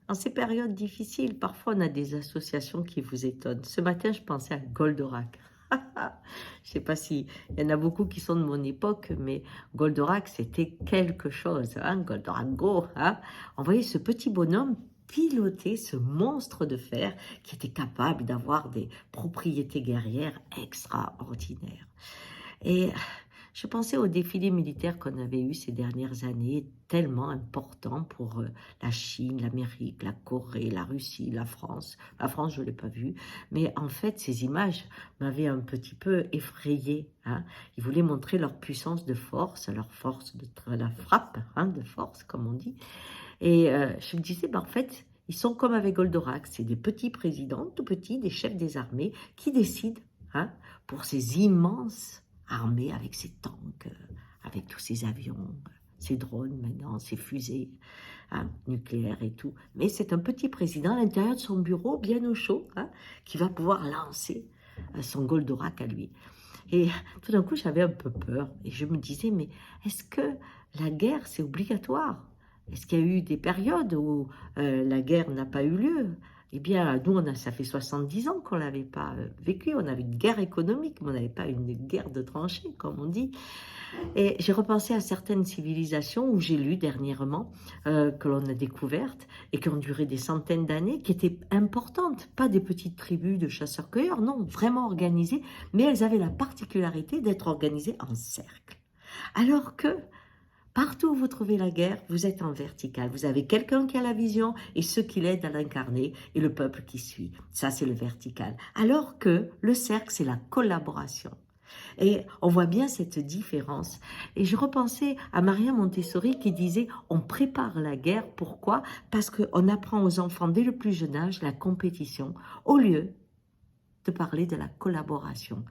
En ces périodes difficiles, parfois on a des associations qui vous étonnent. Ce matin, je pensais à Goldorak. Je ne sais pas si il y en a beaucoup qui sont de mon époque, mais Goldorak, c'était quelque chose, hein, Goldorak Go, hein. On voyait ce petit bonhomme piloter ce monstre de fer qui était capable d'avoir des propriétés guerrières extraordinaires. Et je pensais aux défilés militaires qu'on avait eus ces dernières années, tellement importants pour la Chine, l'Amérique, la Corée, la Russie, la France. La France, je ne l'ai pas vue, mais en fait, ces images m'avaient un petit peu effrayée, hein. Ils voulaient montrer leur puissance de force, leur force de la frappe, hein, de force, comme on dit. Et je me disais, en fait, ils sont comme avec Goldorak, c'est des petits présidents, tout petits, des chefs des armées, qui décident, hein, pour ces immenses armées avec ces tanks, avec tous ces avions, ces drones maintenant, ces fusées, hein, nucléaires et tout. Mais c'est un petit président à l'intérieur de son bureau, bien au chaud, hein, qui va pouvoir lancer son Goldorak à lui. Et tout d'un coup, j'avais un peu peur. Et je me disais, mais est-ce que la guerre, c'est obligatoire? Est-ce qu'il y a eu des périodes où la guerre n'a pas eu lieu? Eh bien, nous, ça fait 70 ans qu'on ne l'avait pas vécu. On avait une guerre économique, mais on n'avait pas une guerre de tranchées, comme on dit. Et j'ai repensé à certaines civilisations où j'ai lu dernièrement que l'on a découvertes et qui ont duré des centaines d'années, qui étaient importantes, pas des petites tribus de chasseurs-cueilleurs, non, vraiment organisées, mais elles avaient la particularité d'être organisées en cercle. Alors que partout où vous trouvez la guerre, vous êtes en vertical. Vous avez quelqu'un qui a la vision et ceux qui l'aident à l'incarner et le peuple qui suit. Ça, c'est le vertical. Alors que le cercle, c'est la collaboration. Et on voit bien cette différence. Et je repensais à Maria Montessori qui disait « On prépare la guerre, pourquoi? Parce qu'on apprend aux enfants dès le plus jeune âge la compétition, au lieu de parler de la collaboration. »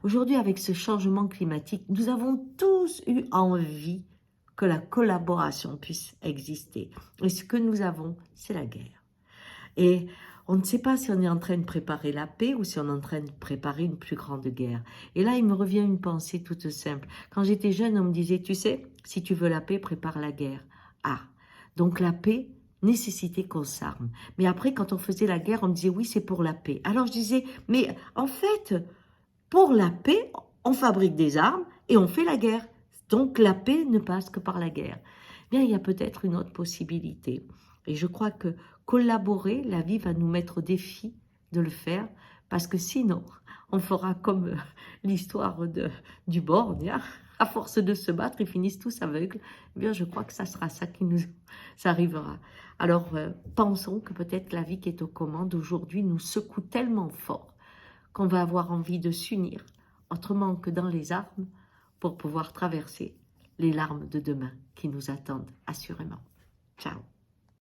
Aujourd'hui, avec ce changement climatique, nous avons tous eu envie que la collaboration puisse exister. Et ce que nous avons, c'est la guerre. Et on ne sait pas si on est en train de préparer la paix ou si on est en train de préparer une plus grande guerre. Et là, il me revient une pensée toute simple. Quand j'étais jeune, on me disait, tu sais, si tu veux la paix, prépare la guerre. Ah, donc la paix nécessitait qu'on s'arme. Mais après, quand on faisait la guerre, on me disait, oui, c'est pour la paix. Alors je disais, mais en fait, pour la paix, on fabrique des armes et on fait la guerre. Donc la paix ne passe que par la guerre. Bien, il y a peut-être une autre possibilité. Et je crois que collaborer, la vie va nous mettre au défi de le faire, parce que sinon, on fera comme l'histoire du borgne, hein. À force de se battre, ils finissent tous aveugles. Eh bien, je crois que ça sera ça ça arrivera. Alors, pensons que peut-être la vie qui est aux commandes aujourd'hui nous secoue tellement fort qu'on va avoir envie de s'unir, autrement que dans les armes, pour pouvoir traverser les larmes de demain qui nous attendent assurément. Ciao.